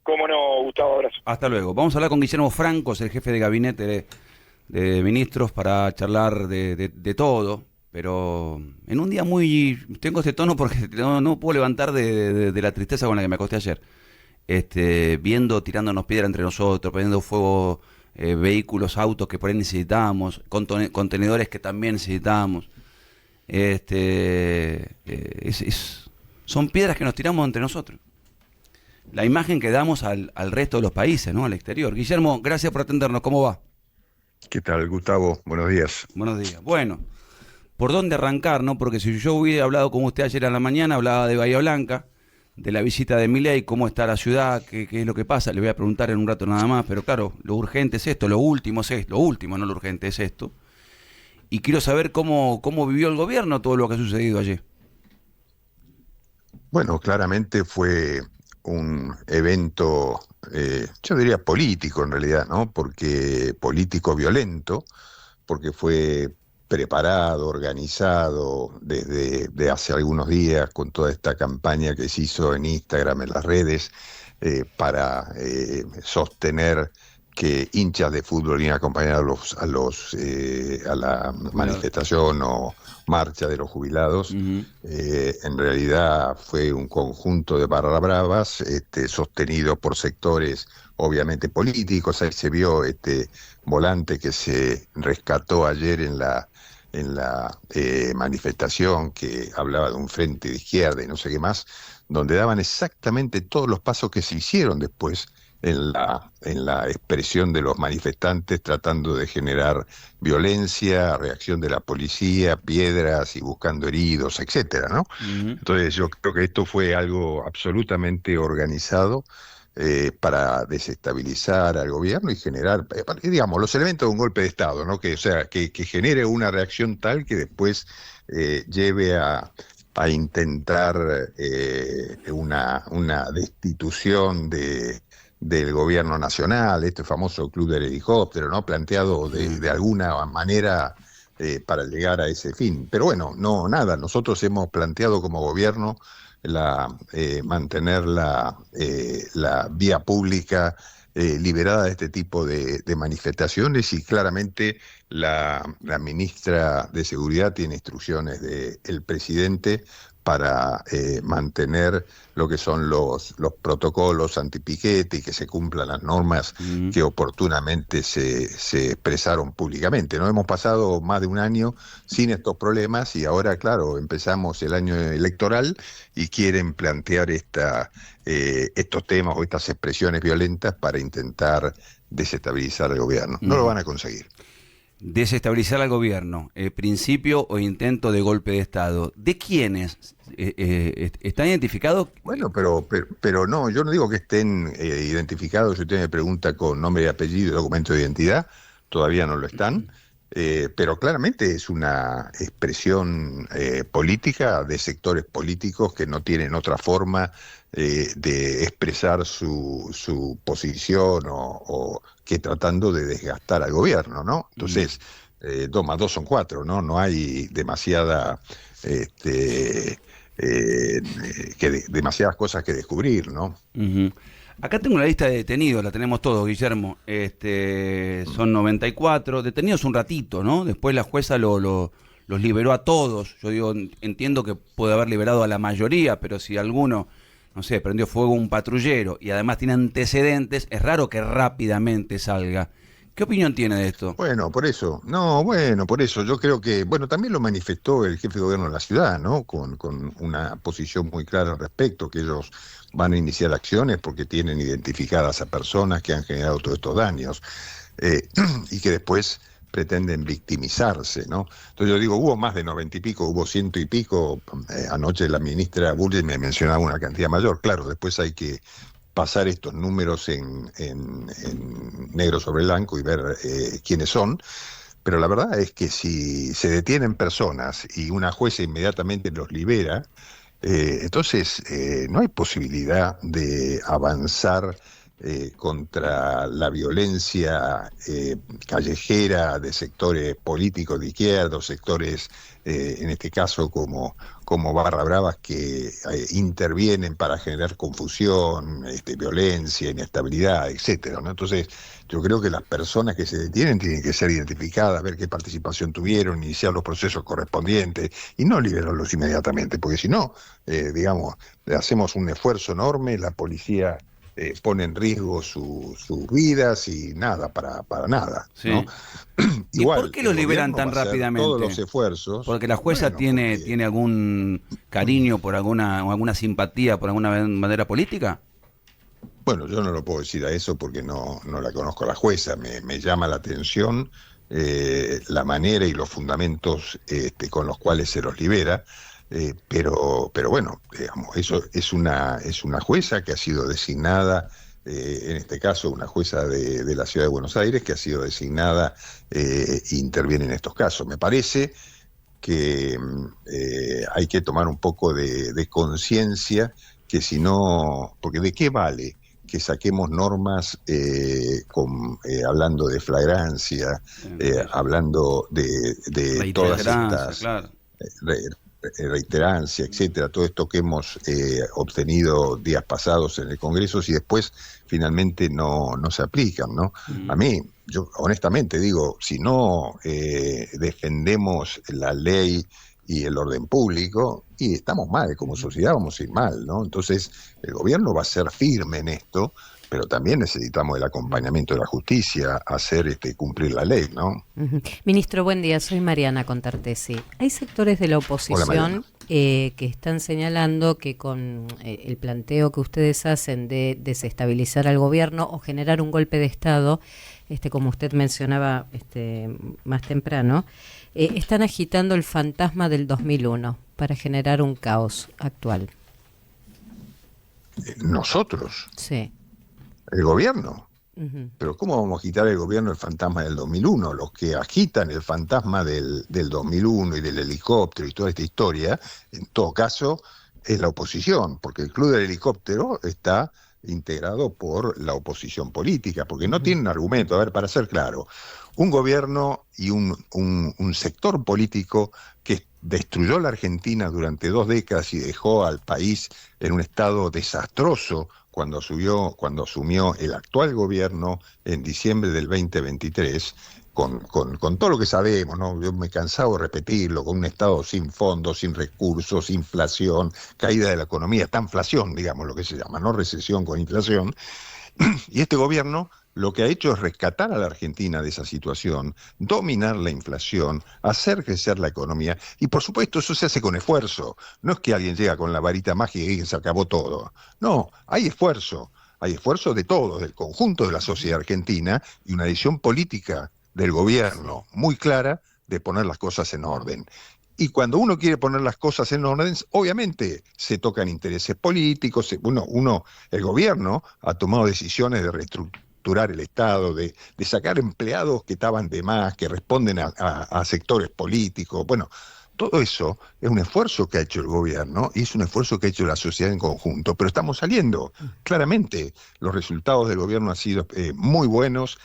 Cómo no, Gustavo, abrazo. Hasta luego. Vamos a hablar con Guillermo Francos, el jefe de gabinete de ministros, para charlar de todo, pero en un día muy... Tengo este tono porque no puedo levantar de la tristeza con la que me acosté ayer. Viendo, tirándonos piedra entre nosotros, prendiendo fuego vehículos, autos que por ahí necesitábamos, contenedores que también necesitábamos. Son piedras que nos tiramos entre nosotros. La imagen que damos al resto de los países, ¿no? Al exterior. Guillermo, gracias por atendernos. ¿Cómo va? ¿Qué tal, Gustavo? Buenos días. Buenos días. Bueno, ¿por dónde arrancar, no? Porque si yo hubiera hablado con usted ayer a la mañana, hablaba de Bahía Blanca, de la visita de Milei, cómo está la ciudad, qué es lo que pasa. Le voy a preguntar en un rato nada más, pero claro, lo urgente es esto, lo último es esto, lo último, no lo urgente es esto. Y quiero saber cómo vivió el gobierno todo lo que ha sucedido ayer. Bueno, claramente fue un evento, yo diría político en realidad, ¿no? Porque político violento, porque fue preparado, organizado desde de hace algunos días con toda esta campaña que se hizo en Instagram, en las redes, para sostener que hinchas de fútbol iban a acompañar a la Jubilado. manifestación o marcha de los jubilados. Ujú. En realidad fue un conjunto de barra bravas, sostenido por sectores obviamente políticos. Ahí se vio este volante que se rescató ayer en la manifestación, que hablaba de un frente de izquierda y no sé qué más, donde daban exactamente todos los pasos que se hicieron después en la expresión de los manifestantes, tratando de generar violencia, reacción de la policía, piedras y buscando heridos, etcétera, ¿no? Ujú. Entonces yo creo que esto fue algo absolutamente organizado, para desestabilizar al gobierno y generar, digamos, los elementos de un golpe de Estado, ¿no? Que, o sea, que genere una reacción tal que después lleve a intentar una destitución del gobierno nacional, este famoso club del helicóptero, ¿no? Planteado Sí. de alguna manera, para llegar a ese fin. Pero bueno, no, nada, nosotros hemos planteado como gobierno mantener la vía pública liberada de este tipo de manifestaciones, y claramente la ministra de Seguridad tiene instrucciones del presidente para mantener lo que son los protocolos antipiquete y que se cumplan las normas Ujú. que oportunamente se expresaron públicamente. No hemos pasado más de un año sin estos problemas y ahora, claro, empezamos el año electoral y quieren plantear estos temas o estas expresiones violentas para intentar desestabilizar el gobierno. No lo Ujú. van a conseguir. Desestabilizar al gobierno, principio o intento de golpe de Estado. ¿De quiénes? ¿Está identificado? Bueno, pero no, yo no digo que estén identificados. Si usted me pregunta con nombre y apellido y documento de identidad, todavía no lo están. Pero claramente es una expresión política de sectores políticos que no tienen otra forma de expresar su posición o que tratando de desgastar al gobierno, ¿no? Mm. Entonces, 2 más 2 son 4, ¿no? No hay demasiada... Este, demasiadas cosas que descubrir, ¿no? Ujú. Acá tengo la lista de detenidos, la tenemos todos, Guillermo. Son 94 detenidos un ratito, ¿no? Después la jueza los liberó a todos. Yo digo, entiendo que puede haber liberado a la mayoría, pero si alguno, no sé, prendió fuego a un patrullero y además tiene antecedentes, es raro que rápidamente salga. ¿Qué opinión tiene de esto? Bueno, por eso, no, bueno, por eso yo creo que, bueno, también lo manifestó el jefe de gobierno de la ciudad, ¿no? Con una posición muy clara al respecto, que ellos van a iniciar acciones porque tienen identificadas a personas que han generado todos estos daños, eh, y que después pretenden victimizarse, ¿no? Entonces yo digo, hubo más de 90 y pico, hubo 100 y pico. Anoche la ministra Bullrich me mencionaba una cantidad mayor. Claro, después hay que pasar estos números en negro sobre blanco y ver quiénes son. Pero la verdad es que si se detienen personas y una jueza inmediatamente los libera, entonces no hay posibilidad de avanzar contra la violencia callejera de sectores políticos de izquierda, o sectores, en este caso como Barra Bravas, que intervienen para generar confusión, violencia, inestabilidad, etcétera, ¿no? Entonces, yo creo que las personas que se detienen tienen que ser identificadas, ver qué participación tuvieron, iniciar los procesos correspondientes y no liberarlos inmediatamente, porque si no, digamos, hacemos un esfuerzo enorme, la policía pone en riesgo sus vidas y nada, para nada, ¿no? Sí. ¿Y por Igual, qué el los liberan gobierno va tan a hacer rápidamente? todos los esfuerzos. Porque la jueza Bueno, tiene, porque tiene algún cariño por alguna simpatía por alguna bandera política. Bueno, yo no lo puedo decir a eso porque no la conozco a la jueza. Me llama la atención la manera y los fundamentos con los cuales se los libera, pero bueno, digamos, eso es una jueza que ha sido designada, en este caso una jueza de la Ciudad de Buenos Aires, que ha sido designada e interviene en estos casos. Me parece que hay que tomar un poco de conciencia, que si no, porque ¿de qué vale que saquemos normas hablando de flagrancia, hablando de todas Reiterancia, estas claro. reiterancia, etcétera, todo esto que hemos obtenido días pasados en el Congreso, si después finalmente no se aplican, ¿no? A mí, yo honestamente digo, si no defendemos la ley y el orden público, y estamos mal, como sociedad vamos a ir mal, ¿no? Entonces, el gobierno va a ser firme en esto, pero también necesitamos el acompañamiento de la justicia a hacer cumplir la ley, ¿no? Ministro, buen día, soy Mariana Contartesi. Hay sectores de la oposición que están señalando que con el planteo que ustedes hacen de desestabilizar al gobierno o generar un golpe de Estado, como usted mencionaba más temprano, están agitando el fantasma del 2001 para generar un caos actual. ¿Nosotros? Sí. ¿El gobierno? Uh-huh. Pero ¿cómo vamos a agitar el gobierno el fantasma del 2001? Los que agitan el fantasma del 2001 y del helicóptero y toda esta historia, en todo caso, es la oposición, porque el Club del Helicóptero está integrado por la oposición política, porque no tienen argumento. A ver, para ser claro, un gobierno y un sector político que destruyó la Argentina durante 2 décadas y dejó al país en un estado desastroso cuando asumió el actual gobierno en diciembre del 2023, con todo lo que sabemos, ¿no? Yo me he cansado de repetirlo, con un estado sin fondos, sin recursos, inflación, caída de la economía, esta inflación, digamos, lo que se llama, no recesión con inflación. Y este gobierno lo que ha hecho es rescatar a la Argentina de esa situación, dominar la inflación, hacer crecer la economía, y por supuesto eso se hace con esfuerzo. No es que alguien llega con la varita mágica y se acabó todo. No, hay esfuerzo de todos, del conjunto de la sociedad argentina, y una decisión política del gobierno muy clara de poner las cosas en orden. Y cuando uno quiere poner las cosas en orden, obviamente se tocan intereses políticos. El gobierno ha tomado decisiones de reestructurar el Estado, de sacar empleados que estaban de más, que responden a sectores políticos. Bueno, todo eso es un esfuerzo que ha hecho el gobierno y es un esfuerzo que ha hecho la sociedad en conjunto, pero estamos saliendo. Claramente, los resultados del gobierno han sido muy buenos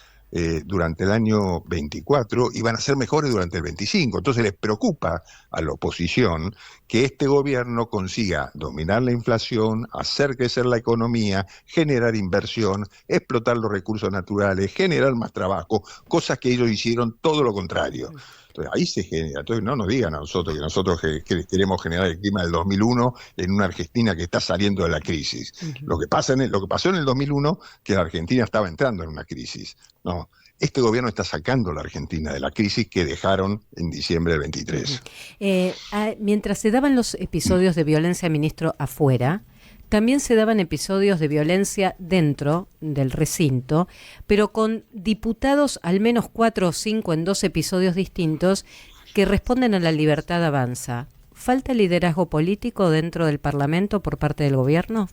durante el año 24 y van a ser mejores durante el 25. Entonces les preocupa a la oposición que este gobierno consiga dominar la inflación, hacer crecer la economía, generar inversión, explotar los recursos naturales, generar más trabajo, cosas que ellos hicieron todo lo contrario. Entonces ahí se genera. Entonces no nos digan a nosotros que nosotros queremos generar el clima del 2001 en una Argentina que está saliendo de la crisis. Lo que pasó en el 2001, que la Argentina estaba entrando en una crisis. No, este gobierno está sacando a la Argentina de la crisis que dejaron en diciembre del 23. Mientras se daban los episodios de violencia, ministro, afuera, también se daban episodios de violencia dentro del recinto, pero con diputados, al menos 4 o 5 en 2 episodios distintos, que responden a la libertad avanza. ¿Falta liderazgo político dentro del Parlamento por parte del gobierno?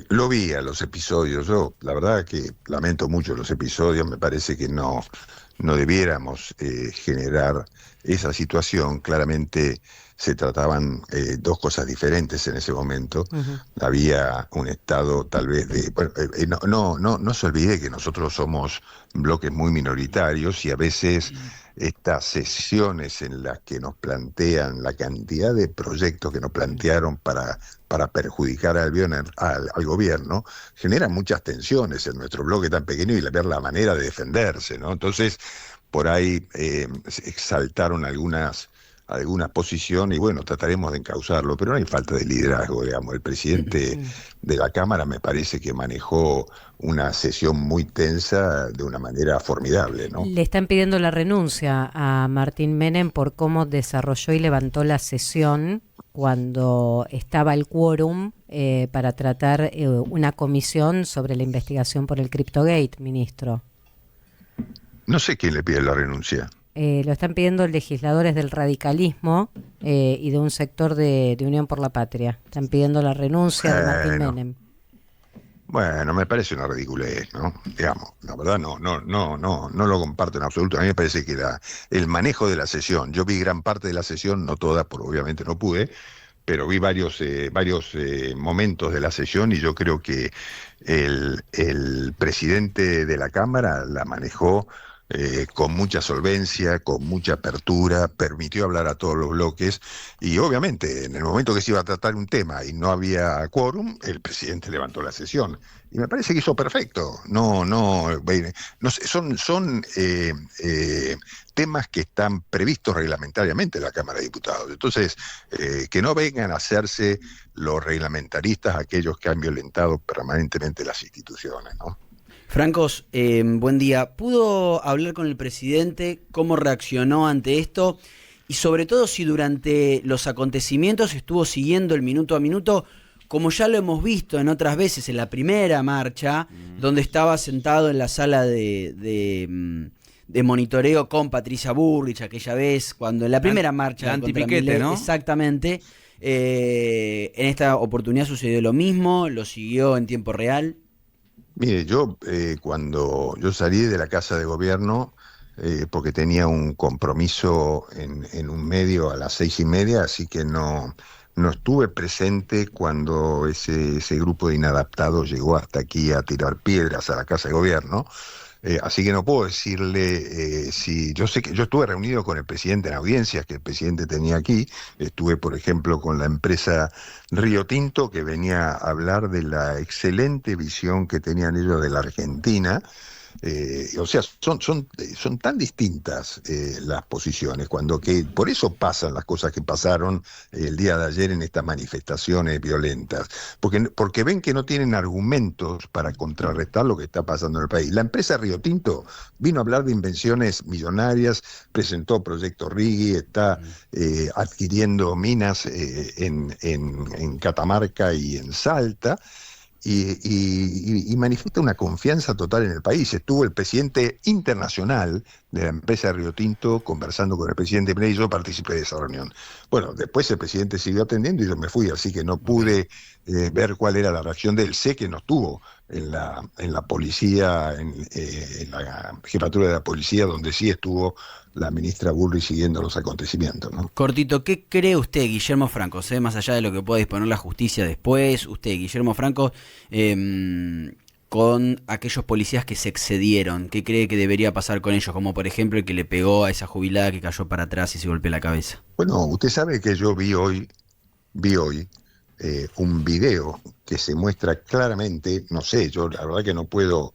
Lo vi a los episodios. Yo, la verdad que lamento mucho los episodios, me parece que no no debiéramos generar esa situación. Claramente se trataban dos cosas diferentes en ese momento. Ujú. Había un estado tal vez de... Bueno, no se olvide que nosotros somos bloques muy minoritarios y a veces estas sesiones en las que nos plantean la cantidad de proyectos que nos plantearon para perjudicar al gobierno, generan muchas tensiones en nuestro bloque tan pequeño y ver la manera de defenderse, ¿no? Entonces, por ahí exaltaron algunas posiciones y bueno, trataremos de encauzarlo, pero no hay falta de liderazgo, digamos. El presidente de la Cámara me parece que manejó una sesión muy tensa de una manera formidable, ¿no? Le están pidiendo la renuncia a Martín Menem por cómo desarrolló y levantó la sesión cuando estaba el quórum para tratar una comisión sobre la investigación por el Cryptogate, ministro. No sé quién le pide la renuncia. Lo están pidiendo legisladores del radicalismo y de un sector de Unión por la Patria. Están pidiendo la renuncia de Martín Bueno, Menem. bueno, me parece una ridiculez, ¿no? Digamos, la verdad no lo comparto en absoluto. A mí me parece que el manejo de la sesión, yo vi gran parte de la sesión, no toda, porque obviamente no pude, pero vi varios momentos de la sesión y yo creo que el presidente de la Cámara la manejó con mucha solvencia, con mucha apertura, permitió hablar a todos los bloques y obviamente en el momento que se iba a tratar un tema y no había quórum, el presidente levantó la sesión. Y me parece que hizo perfecto. No sé, son temas que están previstos reglamentariamente en la Cámara de Diputados. Entonces, que no vengan a hacerse los reglamentaristas aquellos que han violentado permanentemente las instituciones, ¿no? Francos, buen día. ¿Pudo hablar con el presidente? ¿Cómo reaccionó ante esto? Y sobre todo si durante los acontecimientos estuvo siguiendo el minuto a minuto, como ya lo hemos visto en otras veces, en la primera marcha, donde estaba sentado en la sala de monitoreo con Patricia Bullrich aquella vez, cuando en la primera marcha... La antipiquete, ¿no? Exactamente. En esta oportunidad sucedió lo mismo, lo siguió en tiempo real. Mire, yo cuando yo salí de la Casa de Gobierno, porque tenía un compromiso en un medio a las 6:30, así que no estuve presente cuando ese grupo de inadaptados llegó hasta aquí a tirar piedras a la Casa de Gobierno. Así que no puedo decirle si yo sé que yo estuve reunido con el presidente en audiencias que el presidente tenía aquí. Estuve, por ejemplo, con la empresa Río Tinto, que venía a hablar de la excelente visión que tenían ellos de la Argentina. O sea, son tan distintas las posiciones, por eso pasan las cosas que pasaron el día de ayer en estas manifestaciones violentas, porque ven que no tienen argumentos para contrarrestar lo que está pasando en el país. La empresa Río Tinto vino a hablar de invenciones millonarias, presentó Proyecto Rigui, está adquiriendo minas en Catamarca y en Salta. Y manifiesta una confianza total en el país. Estuvo el presidente internacional de la empresa Río Tinto conversando con el presidente Milei y yo participé de esa reunión. Bueno, después el presidente siguió atendiendo y yo me fui, así que no pude ver cuál era la reacción de él. Sé que no estuvo en la policía, en la jefatura de la policía, donde sí estuvo la ministra Bullrich siguiendo los acontecimientos, ¿no? Cortito, ¿qué cree usted, Guillermo Franco? Más allá de lo que pueda disponer la justicia después, usted, Guillermo Franco, con aquellos policías que se excedieron, ¿qué cree que debería pasar con ellos? Como por ejemplo el que le pegó a esa jubilada que cayó para atrás y se golpeó la cabeza. Bueno, usted sabe que yo vi hoy un video que se muestra claramente, no sé, yo la verdad que no puedo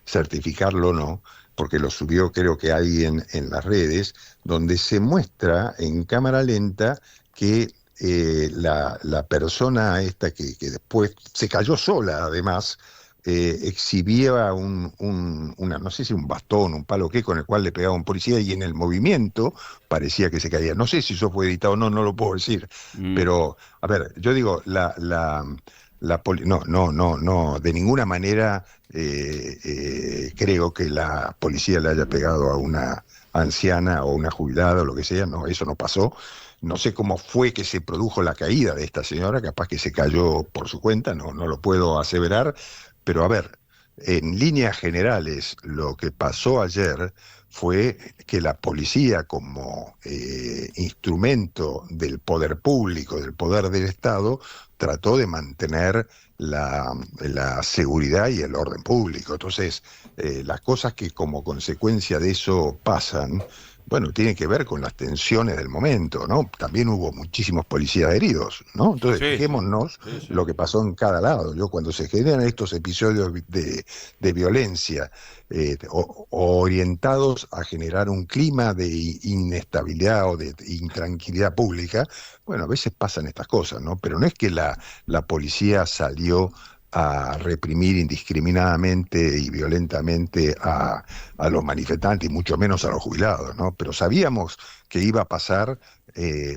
certificarlo, no, porque lo subió creo que alguien en las redes, donde se muestra en cámara lenta que la persona esta que después se cayó sola además, exhibía no sé si un bastón, un palo qué, con el cual le pegaba a un policía y en el movimiento parecía que se caía. No sé si eso fue editado o no, no lo puedo decir. Pero, a ver, yo digo, no, de ninguna manera creo que la policía le haya pegado a una anciana o una jubilada o lo que sea, no, eso no pasó. No sé cómo fue que se produjo la caída de esta señora, capaz que se cayó por su cuenta, no lo puedo aseverar, pero a ver, En líneas generales, lo que pasó ayer fue que la policía, como instrumento del poder público, del poder del Estado, trató de mantener la seguridad y el orden público. Entonces, las cosas que como consecuencia de eso pasan, bueno, tienen que ver con las tensiones del momento, ¿no? También hubo muchísimos policías heridos, ¿no? Entonces, Sí, fijémonos sí. lo que pasó en cada lado. Yo, cuando se generan estos episodios de violencia orientados a generar un clima de inestabilidad o de intranquilidad pública, bueno, a veces pasan estas cosas, ¿no? Pero no es que la policía salió a reprimir indiscriminadamente y violentamente a los manifestantes, y mucho menos a los jubilados, ¿no? Pero sabíamos que iba a pasar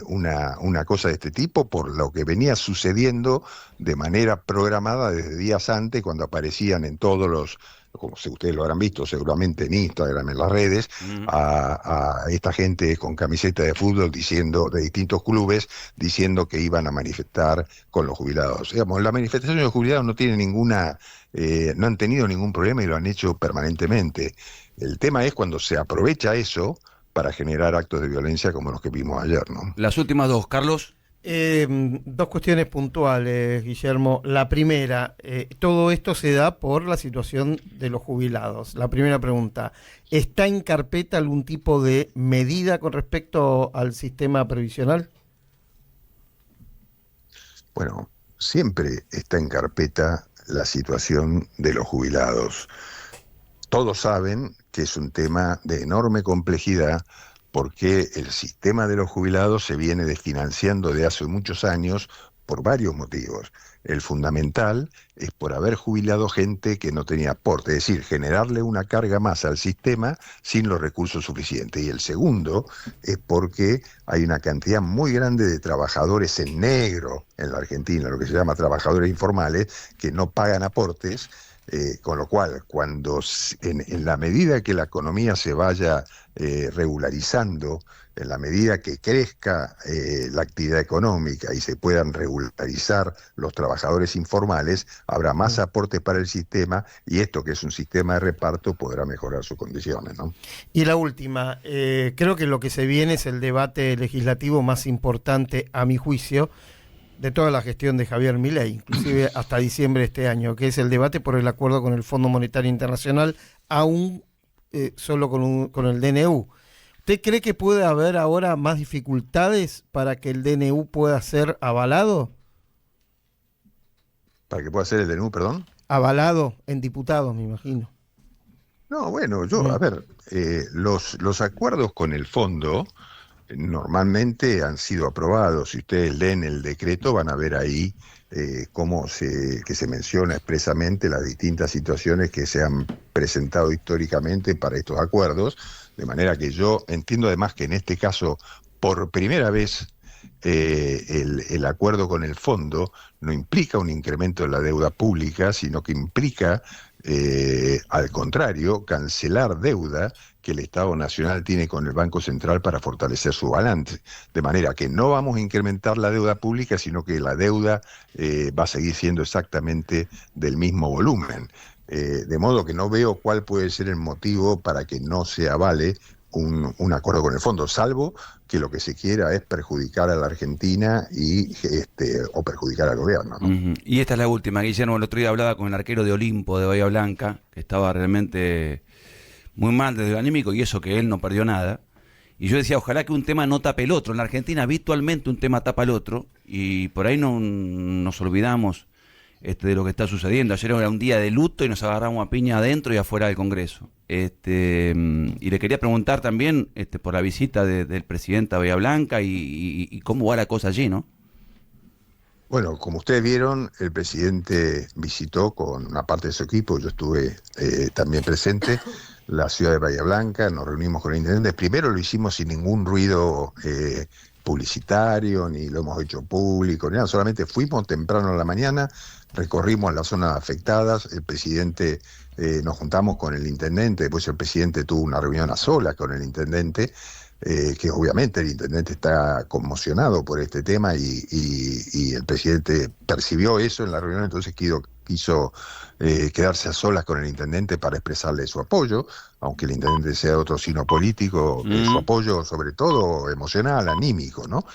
una cosa de este tipo por lo que venía sucediendo de manera programada desde días antes, cuando aparecían en todos los, como si ustedes lo habrán visto seguramente en Instagram, en las redes, a esta gente con camiseta de fútbol diciendo, de distintos clubes, diciendo que iban a manifestar con los jubilados. Digamos, la manifestación de los jubilados no tiene no han tenido ningún problema y lo han hecho permanentemente. El tema es cuando se aprovecha eso para generar actos de violencia como los que vimos ayer, ¿no? Las últimas dos, Carlos. Dos cuestiones puntuales, Guillermo. La primera, todo esto se da por la situación de los jubilados. La primera pregunta, ¿está en carpeta algún tipo de medida con respecto al sistema previsional? Bueno, siempre está en carpeta la situación de los jubilados. Todos saben que es un tema de enorme complejidad, porque el sistema de los jubilados se viene desfinanciando de hace muchos años por varios motivos. El fundamental es por haber jubilado gente que no tenía aporte, es decir, generarle una carga más al sistema sin los recursos suficientes. Y el segundo es porque hay una cantidad muy grande de trabajadores en negro en la Argentina, lo que se llama trabajadores informales, que no pagan aportes. Con lo cual, cuando en la medida que la economía se vaya regularizando, en la medida que crezca la actividad económica y se puedan regularizar los trabajadores informales, habrá más aportes para el sistema, y esto, que es un sistema de reparto, podrá mejorar sus condiciones, ¿no? Y la última, creo que lo que se viene es el debate legislativo más importante, a mi juicio, de toda la gestión de Javier Milei, inclusive hasta diciembre de este año, que es el debate por el acuerdo con el Fondo Monetario Internacional, aún solo con el DNU. ¿Usted cree que puede haber ahora más dificultades para que el DNU pueda ser avalado? ¿Para que pueda ser el DNU, perdón? Avalado en diputados, me imagino. No, bueno, a ver, los acuerdos con el fondo normalmente han sido aprobados. Si ustedes leen el decreto, van a ver ahí que se menciona expresamente las distintas situaciones que se han presentado históricamente para estos acuerdos, de manera que yo entiendo además que en este caso, por primera vez, el acuerdo con el fondo no implica un incremento de la deuda pública, sino que implica, al contrario, cancelar deuda que el Estado Nacional tiene con el Banco Central para fortalecer su balance. De manera que no vamos a incrementar la deuda pública, sino que la deuda va a seguir siendo exactamente del mismo volumen. De modo que no veo cuál puede ser el motivo para que no se avale un acuerdo con el fondo, salvo que lo que se quiera es perjudicar a la Argentina o perjudicar al gobierno, ¿no? Y esta es la última, Guillermo. El otro día hablaba con el arquero de Olimpo, de Bahía Blanca, que estaba realmente muy mal desde el anímico, y eso que él no perdió nada. Y yo decía, ojalá que un tema no tape el otro. En la Argentina habitualmente un tema tapa el otro, y por ahí no nos olvidamos de lo que está sucediendo. Ayer era un día de luto y nos agarramos a piña adentro y afuera del Congreso. Y le quería preguntar también por la visita del presidente a Bahía Blanca y cómo va la cosa allí, ¿no? Bueno, como ustedes vieron, el presidente visitó con una parte de su equipo, yo estuve también presente, la ciudad de Bahía Blanca, nos reunimos con el intendente. Primero lo hicimos sin ningún ruido publicitario, ni lo hemos hecho público, ni nada, solamente fuimos temprano en la mañana, recorrimos las zonas afectadas, el presidente, nos juntamos con el intendente, después el presidente tuvo una reunión a solas con el intendente, que obviamente el intendente está conmocionado por este tema y el presidente percibió eso en la reunión, entonces quiso quedarse a solas con el intendente para expresarle su apoyo, aunque el intendente sea de otro signo político, su apoyo sobre todo emocional, anímico, ¿no?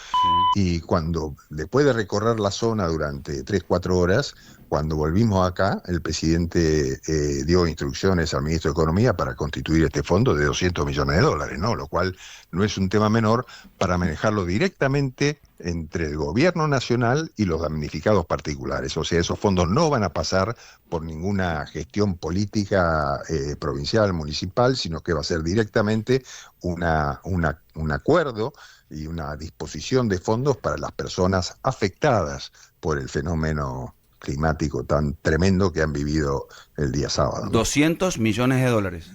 Y cuando, después de recorrer la zona durante 3-4 horas, cuando volvimos acá, el presidente dio instrucciones al ministro de Economía para constituir este fondo de $200 millones, ¿no? Lo cual no es un tema menor para manejarlo directamente entre el gobierno nacional y los damnificados particulares. O sea, esos fondos no van a pasar por ninguna gestión política provincial, municipal, sino que va a ser directamente un acuerdo y una disposición de fondos para las personas afectadas por el fenómeno climático tan tremendo que han vivido el día sábado. $200 millones.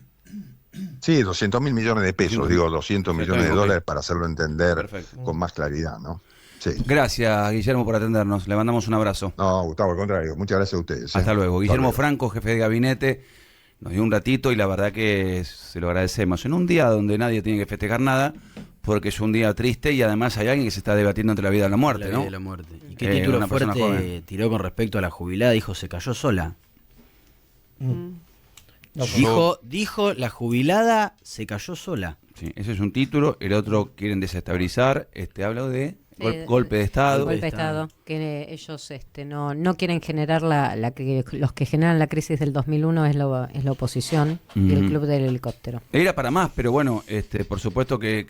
Sí, 200.000 millones de pesos, digo 200 millones de dólares para hacerlo entender Perfecto. con más claridad, ¿no? Sí. Gracias, Guillermo, por atendernos. Le mandamos un abrazo. No, Gustavo, al contrario, muchas gracias a ustedes. Hasta luego. Guillermo Hasta luego. Franco, jefe de gabinete, nos dio un ratito y la verdad que se lo agradecemos. En un día donde nadie tiene que festejar nada, porque es un día triste y además hay alguien que se está debatiendo entre la vida y la muerte, La ¿no? vida y la muerte. ¿Y qué título una persona fuerte joven. tiró con respecto a la jubilada? Dijo, se cayó sola. No, Dijo, la jubilada se cayó sola. Sí, ese es un título. El otro quieren desestabilizar. Habla de golpe de Estado. Golpe de Estado, que ellos no quieren generar los que generan la crisis del 2001 es la oposición y el club del helicóptero. Era para más, pero bueno, por supuesto que